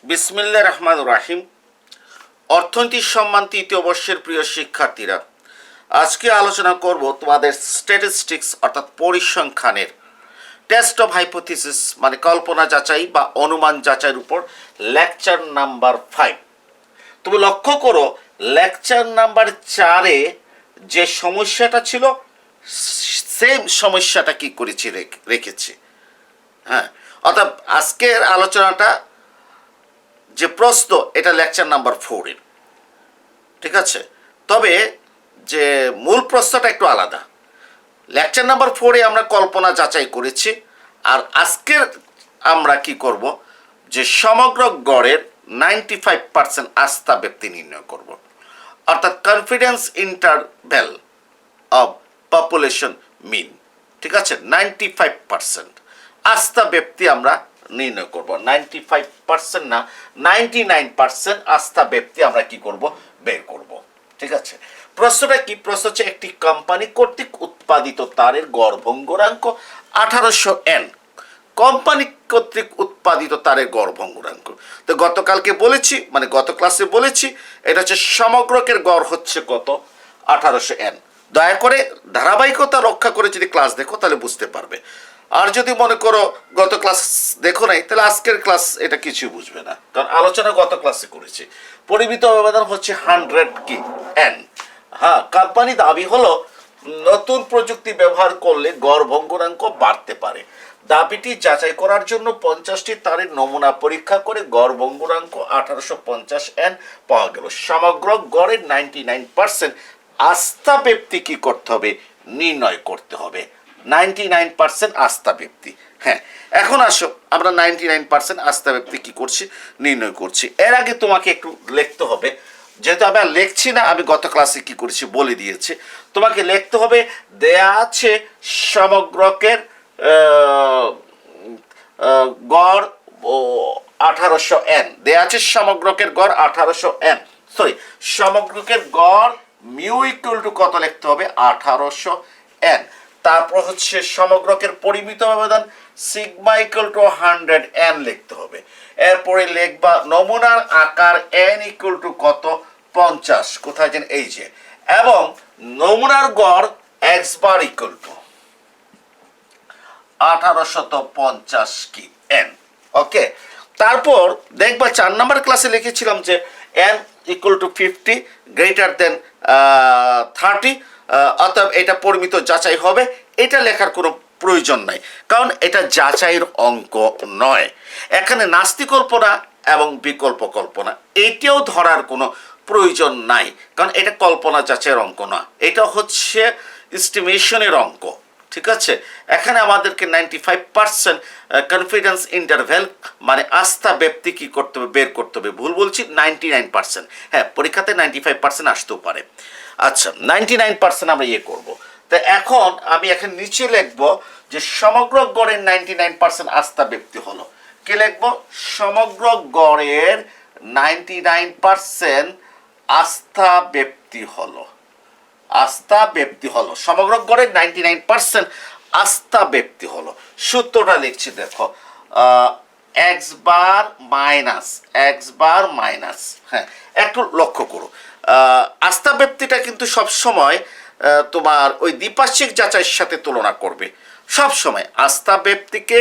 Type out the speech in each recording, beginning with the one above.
বিসমিল্লাহির রহমানির রহিম। অর্থনীতি সম্মান তৃতীয় বর্ষের প্রিয় শিক্ষার্থীরা, আজকে আলোচনা করব তোমাদের স্ট্যাটিস্টিক্স অর্থাৎ পরিসংখ্যানের টেস্ট অফ হাইপোথিসিস মানে কল্পনা যাচাই বা অনুমান যাচাইয়ের উপর লেকচার নাম্বার 5। তুমি লক্ষ্য করো লেকচার নাম্বার 4-এ যে সমস্যাটা ছিল সেম সমস্যাটা কি করেছি রেখেছি। হ্যাঁ, অর্থাৎ আজকের আলোচনাটা যে প্রশ্ন এটা লেকচার নাম্বার 4-এর, ঠিক আছে। তবে যে মূল প্রশ্নটা একটু আলাদা। লেকচার নাম্বার 4-এ আমরা কল্পনা যাচাই করেছি, আর আজকের আমরা কি করব যে সমগ্র গড়ের 95% আস্থা ব্যক্তি নির্ণয় করব, অর্থাৎ কনফিডেন্স ইন্টারভ্যাল অফ পপুলেশন মিন, ঠিক আছে। 95% আস্থা ব্যক্তি আমরা নির্ণয় করব। 95% না, 99% আস্থা ব্যক্তি আমরা কি করব, বের করব, ঠিক আছে। প্রশ্নটা কি? প্রশ্ন হচ্ছে একটি কোম্পানি কর্তৃক উৎপাদিত তারের গড় ভঙ্গুরাঙ্ক 1800 N। কোম্পানি কর্তৃক উৎপাদিত তারের গড় ভঙ্গুরাঙ্ক। তো গতকালকে বলেছি, মানে গত ক্লাসে বলেছি, এটা হচ্ছে সমগ্রকের গড় হচ্ছে কত? 1800 N। দয়া করে ধারাবাহিকতা রক্ষা করে যদি ক্লাস দেখো তাহলে বুঝতে পারবে। আর যদি মনে করো গত ক্লাস দেখো নাই, তাহলে আজকের ক্লাস এটা কিছু বুঝবে না, কারণ আলোচনা গত ক্লাসে করেছি। পরিমিত ব্যবধান হচ্ছে 100 কি N। হ্যাঁ, কোম্পানি দাবি হলো নতুন প্রযুক্তি ব্যবহার করলে গড় ভঙ্গুরাঙ্ক বাড়তে পারে। দাবিটি যাচাই করার জন্য 50টি তারের নমুনা পরীক্ষা করে গড় ভঙ্গুরাঙ্ক 1850 N পাওয়া গেল। সমগ্র গড়ের 99% আস্থা ব্যক্তি কি করতে হবে? নির্ণয় করতে হবে। 99% আস্থা ব্যক্তি। হ্যাঁ, এখন আসো আমরা 99% আস্থা ব্যক্তি কি করছি? নির্ণয় করছি। এর আগে তোমাকে একটু লিখতে হবে, যেহেতু আমি আর লিখছি না, আমি গত ক্লাসে কি করেছি বলে দিয়েছি। তোমাকে লিখতে হবে দেয়া আছে সমগ্রকের গড় 1800 N। দেয়া আছে সমগ্রকের গড় 1800 N, সরি সমগ্রকের গড় মিউ ইকুয়াল টু কত লিখতে হবে? 1800 N। তারপর হচ্ছে সমগ্রকের পরিমিত ব্যবধান সিগমা ইকুয়াল টু 100 N লিখতে হবে। এরপরে লিখবা নমুনার আকার N ইকুয়াল টু কত? 50। কোথায় যেন এই যে, এবং নমুনার গড় x বার ইকুয়াল টু 1850 কি N। ওকে, তারপর দেখবা 4 নম্বর ক্লাসে লিখেছিলাম যে N equal to 50 greater than 30, অতএব এটা পরিমিত যাচাই হবে। এটা লেখার কোনো প্রয়োজন নাই, কারণ এটা যাচাইয়ের অঙ্ক নয়। এখানে নাস্তি কল্পনা এবং বিকল্প কল্পনা এটাও ধরার কোনো প্রয়োজন নাই, কারণ এটা কল্পনা যাচাইয়ের অঙ্ক না, এটা হচ্ছে এস্টিমেশনের অঙ্ক, ঠিক আছে। এখানে আমাদেরকে 95% কনফিডেন্স ইন্টারভ্যাল মানে আস্থা ব্যক্তি কি করতে হবে? বের করতে হবে। ভুল বলছি, 99%। হ্যাঁ, পরীক্ষাতে 95% আসতেও পারে। আচ্ছা, 99% আমরা ইয়ে করবো। তো এখন আমি এখন নিচে লিখবো যে সমগ্র গড়ের 99% আস্থা ব্যক্তি হলো। কি লিখবো? সমগ্র গড়ের 99% আস্থা ব্যক্তি হলো। আস্থা ব্যক্তি হলো সমগ্র গড়ের 99% আস্থা ব্যক্তি হলো। সূত্রটা লিখছি, দেখো এক্স বার মাইনাস। হ্যাঁ, একটু লক্ষ্য করো, আস্থা ব্যক্তিটা কিন্তু সবসময় তোমার ওই দ্বিপার্শ্বিক যাচাইয়ের সাথে তুলনা করবে। সব সময় আস্থা ব্যক্তিকে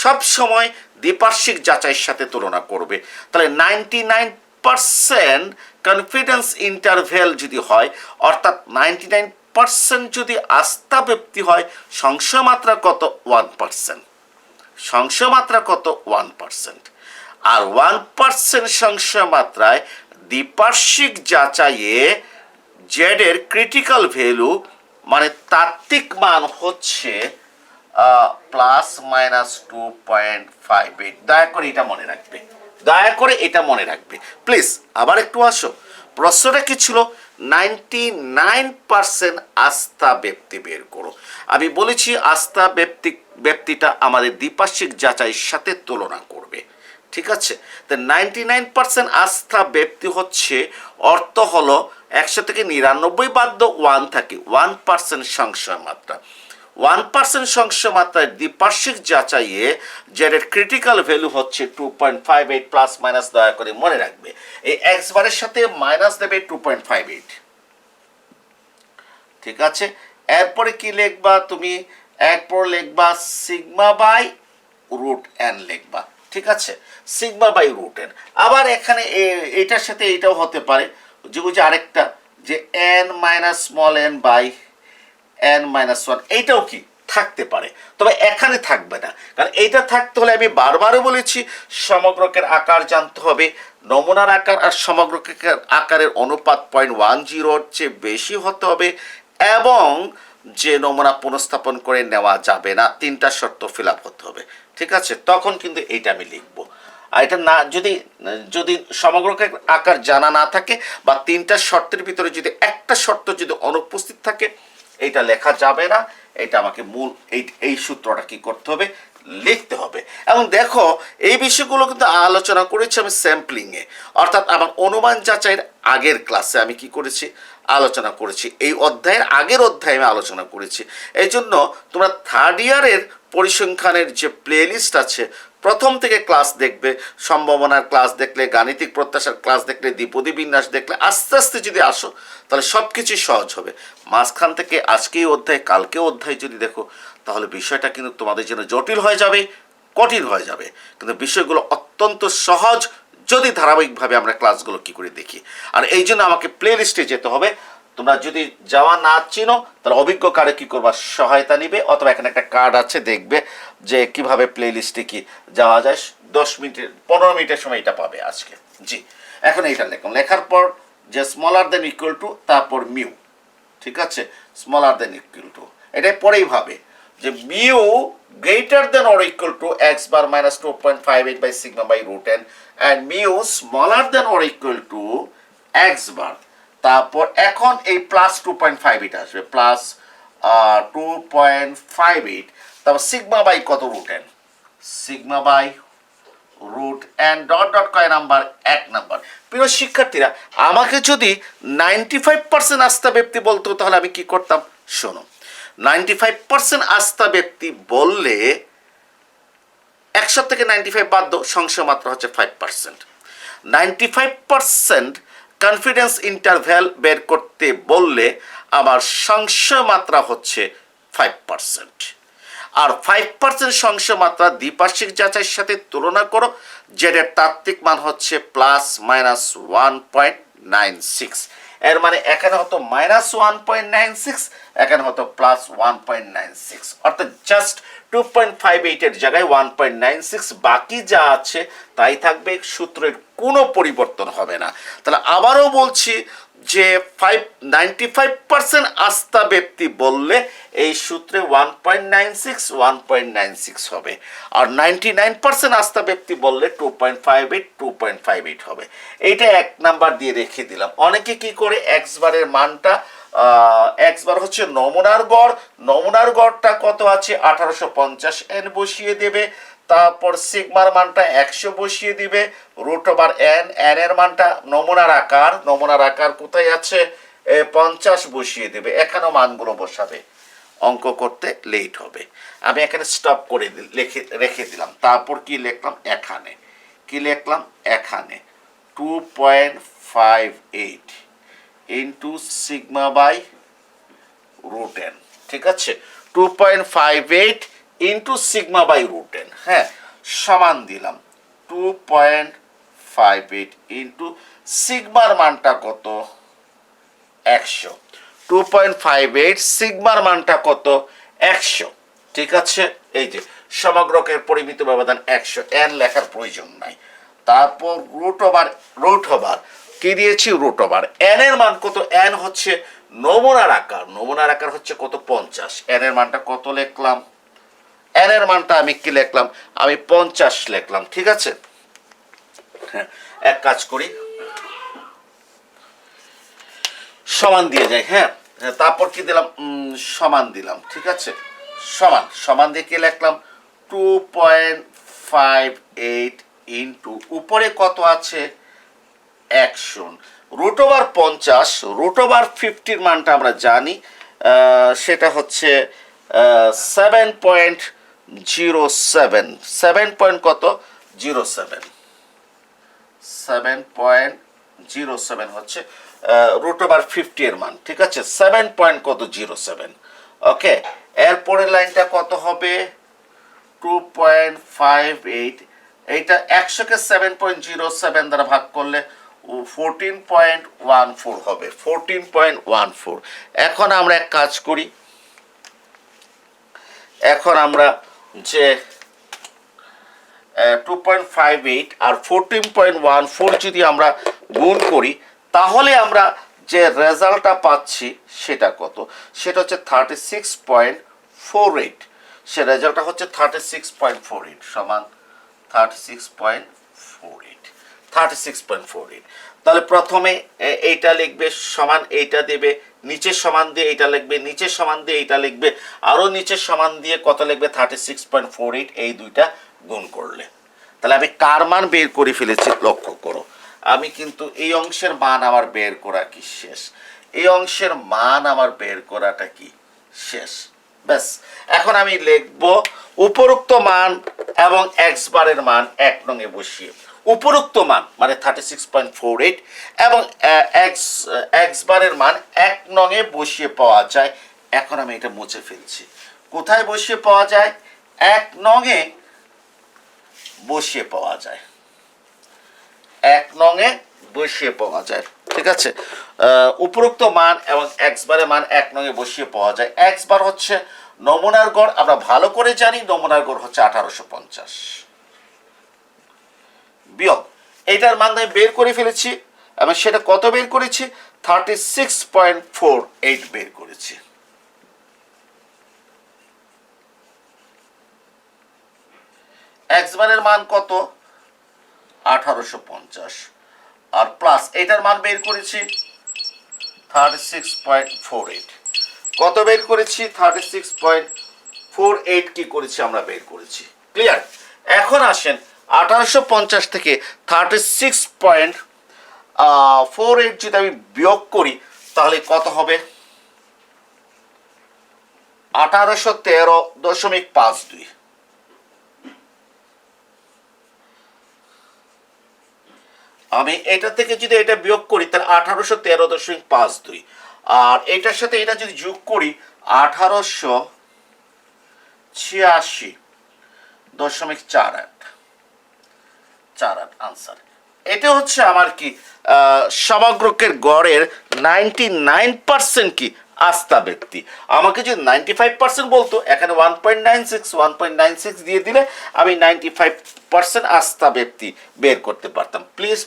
সবসময় দ্বিপার্শ্বিক যাচাইয়ের সাথে তুলনা করবে। তাহলে 99% কনফিডেন্স ইন্টারভ্যাল যদি হয়, অর্থাৎ 99% যদি আস্থা ব্যক্তি হয়, সংশয় মাত্রা কত? 1%। সংশয় মাত্রা কত? 1%। আর 1% সংশয় মাত্রায় দ্বিপার্শ্বিক যাচাইয়ে জেড এর ক্রিটিক্যাল ভ্যালু মানে তাত্ত্বিক মান হচ্ছে ±2.58। দয়া করে এটা মনে রাখবে, দয়া করে এটা মনে রাখবে প্লিজ। আবার একটু আসো, প্রশ্নটা কি ছিল? 99% আস্থা ব্যক্তি বের করো। আমি বলেছি আস্থা ব্যক্তিটা আমাদের দ্বিপার্শ্বিক যাচাইয়ের সাথে তুলনা করবে, ঠিক আছে। তো 99% আস্থা ব্যক্তি হচ্ছে, অর্থ হলো 100 থেকে 99 বাদ 1 থাকে, 1% সংশয় মাত্রা। 1% সংশ্য মাত্রায় দ্বিপার্শ্বিক যাচাইয়ে জেডের ক্রিটিক্যাল ভ্যালু হচ্ছে 2.58 প্লাস মাইনাস দয়া করে মনে রাখবে এই এক্স বারের সাথে মাইনাস দেবে 2.58 ঠিক আছে এরপরে কি লিখবা তুমি এরপর লিখবা সিগমা বাই রুট এন লিখবা ঠিক আছে সিগমা বাই রুট এন আবার এখানে এটার সাথে এটাও হতে পারে যে আরেকটা যে n minus small n by n minus one এইটাও কি থাকতে পারে তবে এখানে থাকবে না কারণ এইটা থাকতে হলে আমি বারবারও বলেছি সমগ্রকের আকার জানতে হবে নমুনার আকার আর সমগ্রকের আকারের অনুপাত 0.10 চেয়ে বেশি হতে হবে এবং যে নমুনা পুনঃস্থাপন করে নেওয়া যাবে না তিনটা শর্ত ফিল আপ হতে হবে ঠিক আছে তখন কিন্তু এইটা আমি লিখবো আর এটা না যদি সমগ্রকের আকার জানা না থাকে বা তিনটা শর্তের ভিতরে যদি একটা শর্ত যদি অনুপস্থিত থাকে এইটা লেখা যাবে না এটা আমাকে মূল এই সূত্রটা কি করতে হবে লিখতে হবে এবং দেখো এই বিষয়গুলো কিন্তু আলোচনা করেছি আমি স্যাম্পলিংয়ে অর্থাৎ আমার অনুমান যাচাইয়ের আগের ক্লাসে আমি কি করেছি আলোচনা করেছি এই অধ্যায়ের আগের অধ্যায়ে আমি আলোচনা করেছি এই জন্য তোমরা থার্ড ইয়ারের পরিসংখ্যানের যে প্লেলিস্ট আছে প্রথম থেকে ক্লাস দেখবে সম্ভাবনার ক্লাস দেখলে গাণিতিক প্রত্যাশার ক্লাস দেখলে দ্বিপদী বিন্যাস দেখলে আস্তে আস্তে যদি আসো তাহলে সব কিছুই সহজ হবে মাঝখান থেকে আজকেই অধ্যায় কালকে অধ্যায় যদি দেখো তাহলে বিষয়টা কিন্তু তোমাদের জন্য জটিল হয়ে যাবে কঠিন হয়ে যাবে কিন্তু বিষয়গুলো অত্যন্ত সহজ যদি ধারাবাহিকভাবে আমরা ক্লাসগুলো কি করে দেখি আর এই জন্য আমাকে প্লে লিস্টে যেতে হবে তোমরা যদি যাওয়া না চিনো তাহলে অভিজ্ঞ কার্ডে কি করবা সহায়তা নিবে অথবা এখানে একটা কার্ড আছে দেখবে যে কিভাবে প্লে লিস্টে কি যাওয়া যায় 10 মিনিটের সময় এটা পাবে আজকে জি এখন এইটা লিখুন লেখার পর যে স্মলার দেন ইকুয়াল টু তারপর মিউ ঠিক আছে স্মলার দেন ইকুয়াল টু এটাই পরেই ভাবে যে mu greater than or equal to x bar minus 2.58 by sigma by root n and mu smaller than or equal to x bar তারপর এখন এই প্লাস 2.58 আসবে প্লাস 2.58 তারপর সিগমা বাই কত root n sigma by root n dot dot কয় number 1 number প্রিয় শিক্ষার্থীরা আমাকে যদি 95% আস্থা ব্যক্তি বলতো তাহলে আমি কি করতাম শোনো 95% আস্থা ব্যক্তি বললে 100 থেকে 95 বাদ দাও সংশয় মাত্রা হচ্ছে 5% 95% কনফিডেন্স ইন্টারভ্যাল বের করতে বললে আমার সংশয় মাত্রা হচ্ছে 5% আর 5% সংশয় মাত্রা দ্বিপার্শ্বিক যাচাইয়ের সাথে তুলনা করো যেটার তাত্ত্বিক মান হচ্ছে প্লাস মাইনাস 1.96 এর মানে এখানে হতো -1.96 এখানে হতো +1.96 অর্থাৎ জাস্ট 2.58 এর জায়গায় 1.96 বাকি যা আছে তাই থাকবে সূত্রের কোনো পরিবর্তন হবে না তাহলে আবারও বলছি যে 95% আস্থা ব্যক্তি বললে এই সূত্রে 1.96 হবে আর 99% আস্থা ব্যক্তি বললে 2.58 হবে এইটা এক নাম্বার দিয়ে রেখে দিলাম অনেকে কি করে এক্স বারের মানটা এক্স বার হচ্ছে নমুনার গড়টা কত আছে 1850 এন বসিয়ে দেবে তারপর সিগমার মানটা 100 বসিয়ে দিবে রুট ওভার এন এর মানটা নমুনার আকার কোথায় আছে 50 বসিয়ে দেবে এখানেও মানগুলো বসাবে অঙ্ক করতে লেট হবে আমি এখানে স্টপ করে রেখে দিলাম তারপর কি লিখলাম এখানে 2.58 into sigma by root n ঠিক আছে 2.58 into sigma by root n হ্যাঁ সমান দিলাম 2.58 ইন্টু সিগমার মানটা কত 100 2.58 সিগমার মানটা কত 100 ঠিক আছে এই যে সমগ্রকের পরিমিত ব্যবধান 100 এন লেখার প্রয়োজন নাই তারপর রুট ওভার কি দিয়েছি রুট ওভার এন এর মান কত এন হচ্ছে নমুনার আকার হচ্ছে কত 50 এন এর মানটা কত লিখলাম এন এর মানটা আমি কি লিখলাম আমি 50 লিখলাম ঠিক আছে হ্যাঁ এক কাজ করি সমান দিয়ে যাই হ্যাঁ তারপর কি দিলাম সমান দিলাম ঠিক আছে সমান দিয়ে কি লিখলাম 2.58 ইন্টু উপরে কত আছে 100 রুট ওভার 50 রুট ওভার 50 এর মানটা আমরা জানি সেটা হচ্ছে 7.07, 7 কত 07, 7.07 হচ্ছে √50 এর মান, ঠিক আছে। 7.07, ওকে। এরপরের লাইনটা কত হবে 2.58, এইটা 100-কে 7.07 দ্বারা ভাগ করলে 14.14 হবে, 14.14। এখন আমরা এক কাজ করি, এখন আমরা যে 2.58 আর 14.14 যদি আমরা গুণ করি, তাহলে আমরা যে রেজাল্টটা পাচ্ছি সেটা কত, সেটা হচ্ছে 36.48। সে রেজাল্টটা হচ্ছে 36.48 সমান 36.48। তাহলে প্রথমে এইটা লিখবে সমান এইটা দেবে, নিচের সমান দিয়ে এইটা লিখবে, নিচের সমান দিয়ে এইটা লিখবে, আরও নিচের সমান দিয়ে কত লিখবে 36.48, এই দুইটা গুণ করলে। তাহলে আমি কার মান বের করে ফেলেছি লক্ষ্য করো। আমি কিন্তু এই অংশের মান আমার বের করা কি শেষ, এই অংশের মান আমার বের করাটা কি শেষ। ব্যাস, এখন আমি লিখব উপরোক্ত মান এবং এক্স বারের মান 1 নংয়ে বসিয়ে, উপরোক্ত মান মানে 36.48 এবং এক্স বারের মান 1 নংয়ে বসিয়ে পাওয়া যায়। এখন আমি এটা মুছে ফেলছি। কোথায় বসিয়ে পাওয়া যায়? 1 নংয়ে বসিয়ে পাওয়া যায়, 1 নংয়ে বসিয়ে পাওয়া যায়, ঠিক আছে। উপরোক্ত মান এবং এক্স বারের মান 1 নংয়ে বসিয়ে পাওয়া যায়। এক্স বার হচ্ছে নমুনার গড়, আমরা ভালো করে জানি নমুনার গড় হচ্ছে 1850 বিয়োগ এইটার মান আমি বের করে ফেলেছি এবং সেটা কত বের করেছি 36.48 বের করেছি। এক্স বারের মান কত 1850 আর প্লাস এটার মান বের করেছি 36.48, কত বের করেছি 36.48 কি করেছি আমরা বের করেছি। ক্লিয়ার? এখন আসেন 1850 থেকে 36.48 যদি আমি বিয়োগ করি তাহলে কত হবে 1813.52। আমি এটা থেকে যদি এটা বিয়োগ করি তাহলে 1813.52, আর এটার সাথে এটা যদি যোগ করি 1886.48 আনসার। এটা হচ্ছে আমার কি সমগ্রকের গড়ের 99% কি আস্থা ব্যক্তি। আমাকে যদি 95% বলতো, এখানে 1.96 দিয়ে দিলে আমি 95% আস্থা ব্যক্তি বের করতে পারতাম। প্লিজ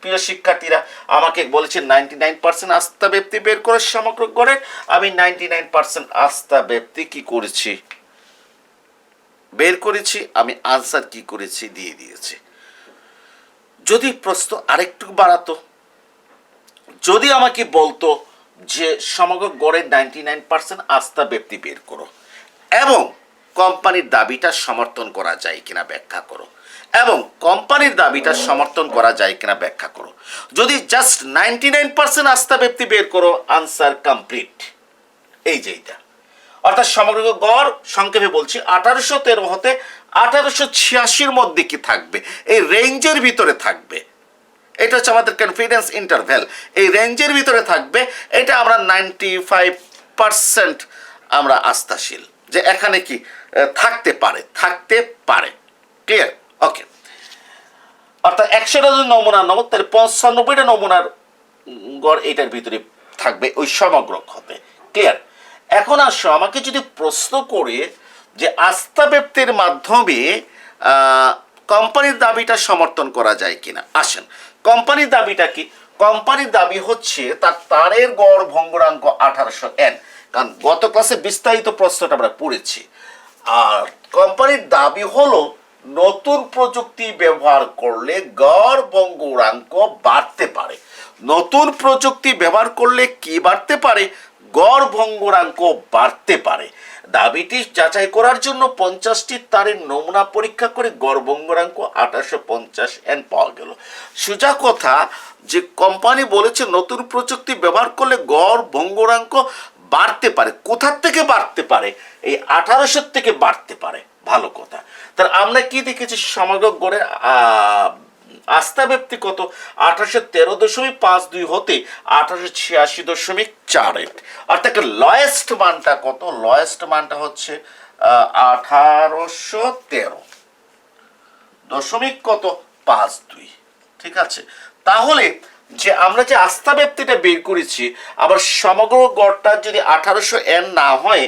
প্রিয় শিক্ষার্থীরা, আমাকে বলেছে 99% আস্থা ব্যক্তি বের করে সমগ্র গড়ের, আমি 99% আস্থা ব্যক্তি কি করেছি বের করেছি, আমি আনসার কি করেছি দিয়ে দিয়েছি। যদি প্রশ্ন আরেকটু বাড়াতো, যদি আমাকে বলতো যে সমগ্র গড়ের 99% আস্থা ব্যক্তি বের করো এবং কোম্পানির দাবিটা সমর্থন করা যায় কিনা ব্যাখ্যা করো, এবং কোম্পানির দাবিটা সমর্থন করা যায় কিনা ব্যাখ্যা করো। যদি জাস্ট 99% আস্থা ব্যক্তি বের করো, আনসার কমপ্লিট। এই যে এইটা, অর্থাৎ সমগ্র গড় সংক্ষেপে বলছি 1813 হতে 1886 মধ্যে কি থাকবে, এই রেঞ্জের ভিতরে থাকবে। এটা হচ্ছে আমাদের কনফিডেন্স ইন্টারভ্যাল, এই রেঞ্জের ভিতরে থাকবে। এটা আমরা 95% আমরা আস্থাশীল যে এখানে কি থাকতে পারে। ক্লিয়ার? ওকে। অর্থাৎ 100টা যদি নমুনা নেব তাহলে 95টা নমুনার গড় এটার ভিতরে থাকবে ওই সমগ্র ক্ষতে। ক্লিয়ার? এখন আসো, আমাকে যদি প্রশ্ন করে যে আস্থা ব্যক্তির মাধ্যমে কোম্পানির দাবিটা সমর্থন করা যায় কিনা, আসেন কোম্পানির দাবিটা কি। কোম্পানির দাবি হচ্ছে তার তারের গড় ভঙ্গুরাঙ্ক 1800N, কারণ গত ক্লাসে বিস্তারিত প্রশ্নটা আমরা পড়েছি। আর কোম্পানির দাবি হলো নতুন প্রযুক্তি ব্যবহার করলে গড় ভঙ্গুরাঙ্ক বাড়তে পারে। নতুন প্রযুক্তি ব্যবহার করলে কি বাড়তে পারে? গড় ভঙ্গুরাঙ্ক বাড়তে পারে। দাবিটি যাচাই করার জন্য 50টি তারের নমুনা পরীক্ষা করে গড় ভঙ্গুরাঙ্ক 1850N পাওয়া গেল। সোজা কথা যে কোম্পানি বলেছে নতুন প্রযুক্তি ব্যবহার করলে গড় ভঙ্গুরাঙ্ক বাড়তে পারে। কোথার থেকে বাড়তে পারে? এই 1800 থেকে বাড়তে পারে। ভালো কথা। তাহলে আমরা কি দেখেছি? সমগ্র গড়ে আস্থা ব্যক্তি কত? 1813.52 হতে 1886.48। অর্থাৎ লয়েস্ট মানটা কত? লয়েস্ট মানটা হচ্ছে 1813.52। ঠিক আছে, তাহলে যে আমরা যে আস্থা ব্যক্তিটা বের করেছি, আবার সমগ্র গড়টা যদি 1800 না হয়,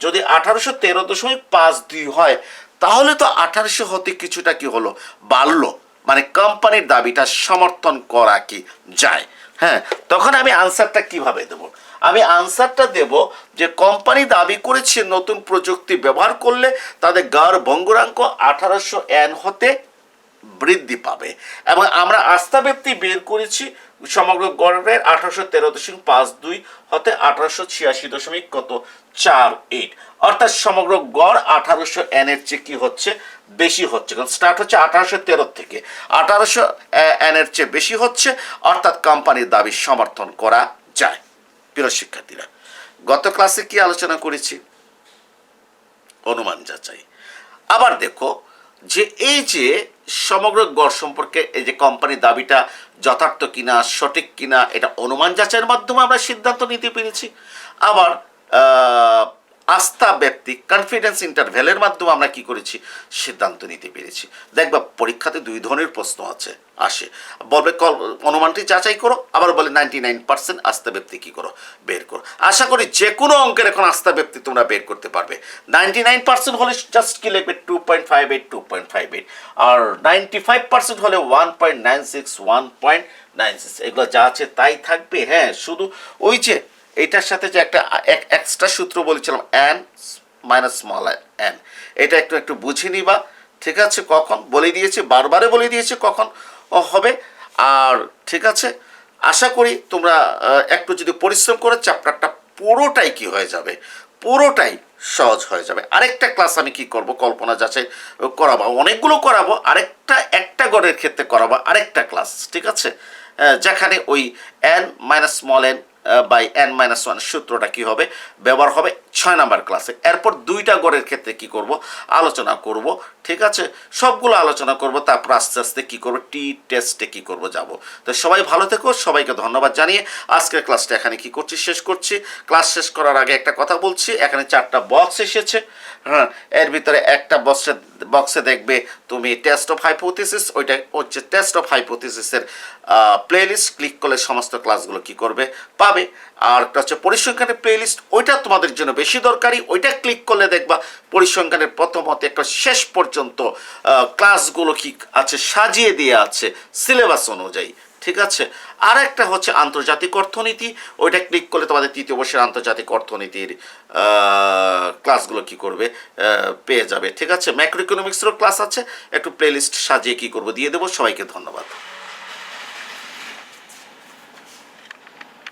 যদি 1813.52 হয়, তাহলে তো 1800 হতে কিছুটা কি হলো, বাড়লো। মানে কোম্পানির দাবিটা সমর্থন করা কি যায়? হ্যাঁ, তখন আমি আনসারটা কিভাবে দেব? আমি আনসারটা দেব যে কোম্পানি দাবি করেছে নতুন প্রযুক্তি ব্যবহার করলে তাদের গড় ভঙ্গুরাঙ্ক 1800 হতে বৃদ্ধি পাবে। এবং আমরা আস্থা ব্যক্তি বের করেছি সমগ্র গড়ের 1813.52 হতে 1886.48। অর্থাৎ সমগ্র গড় 1800 এর চেয়ে কি হচ্ছে, বেশি হচ্ছে। কারণ স্টার্ট হচ্ছে 1813 থেকে, 1800 এর চেয়ে বেশি হচ্ছে। অর্থাৎ কোম্পানির দাবি সমর্থন করা যায়। প্রিয় শিক্ষার্থীরা, গত ক্লাসে কি আলোচনা করেছি? অনুমান যাচাই। আবার দেখো যে এই যে সমগ্র গড় সম্পর্কে এই যে কোম্পানির দাবিটা যথার্থ কিনা, সঠিক কিনা, এটা অনুমান যাচাইয়ের মাধ্যমে আমরা সিদ্ধান্ত নিতে পেরেছি। আবার আস্থা ব্যক্তি কনফিডেন্স ইন্টারভ্যালের মাধ্যমে আমরা কি করেছি, সিদ্ধান্ত নিতে পেরেছি। দেখবা পরীক্ষাতে দুই ধরনের প্রশ্ন আসে, বলবে অনুমানটি যাচাই করো, আবার বলে 99% আস্থা ব্যক্তি কি করো, বের করো। আশা করি যে কোনো অঙ্কের এখন আস্থা ব্যক্তি তোমরা বের করতে পারবে। 99% হলে জাস্ট কি লিখবে 2.58 2.58, আর 95% হলে 1.96 1.96, এগুলো যা আছে তাই থাকবে। হ্যাঁ, শুধু ওই যে এইটার সাথে যে একটা এক্সট্রা সূত্র বলেছিলাম n মাইনাস স্মল n, এটা একটু একটু বুঝে নিবা। ঠিক আছে, কখন বলে দিয়েছি, বারবারে বলে দিয়েছি কখন হবে। আর ঠিক আছে, আশা করি তোমরা একটু যদি পরিশ্রম করে চ্যাপ্টারটা পুরোটাই কি হয়ে যাবে, পুরোটাই সহজ হয়ে যাবে। আরেকটা ক্লাস আমি কি করব, কল্পনা যাচাই করাবো, অনেকগুলো করাবো, একটা গড়ের ক্ষেত্রে করাবো আরেকটা ক্লাস। ঠিক আছে, যেখানে ওই n minus small n by n-1 সূত্রটা কি হবে, ব্যবহার হবে 6 নাম্বার ক্লাসে। এরপর দুইটা গড়ের ক্ষেত্রে কি করব, আলোচনা করব। ঠিক আছে, সবগুলো আলোচনা করব, তারপর আস্তে আস্তে কি করব, টেস্টে কি করব যাব। তো সবাই ভালো থেকো, সবাইকে ধন্যবাদ জানিয়ে আজকের ক্লাসটা এখানে কি করছি, শেষ করছি। ক্লাস শেষ করার আগে একটা কথা বলছি, এখানে 4টা বক্স এসেছে। হ্যাঁ, এর ভিতরে একটা বক্সে দেখবে তুমি টেস্ট অফ হাইপোথিসিস, ওইটা হচ্ছে টেস্ট অফ হাইপোথিসিসের প্লেলিস্ট। ক্লিক করলে সমস্ত ক্লাসগুলো কি করবে, পাবে। আর একটা হচ্ছে পরিসংখ্যানের প্লেলিস্ট, ওইটা তোমাদের জন্য বেশি দরকারি। ওইটা ক্লিক করলে দেখবা পরিসংখ্যানের প্রথম হতে একটা শেষ পর্যন্ত ক্লাসগুলো কি আছে, সাজিয়ে দিয়ে আছে সিলেবাস অনুযায়ী। ঠিক আছে, আর একটা হচ্ছে আন্তর্জাতিক অর্থনীতি, ওইটা ক্লিক করলে তোমাদের 3য় বর্ষের আন্তর্জাতিক অর্থনীতির ক্লাসগুলো কি করবে, পেয়ে যাবে। ঠিক আছে, ম্যাক্রো ইকোনমিক্সেরও ক্লাস আছে, একটু প্লেলিস্ট সাজিয়ে কি করবো দিয়ে দেবো। সবাইকে ধন্যবাদ।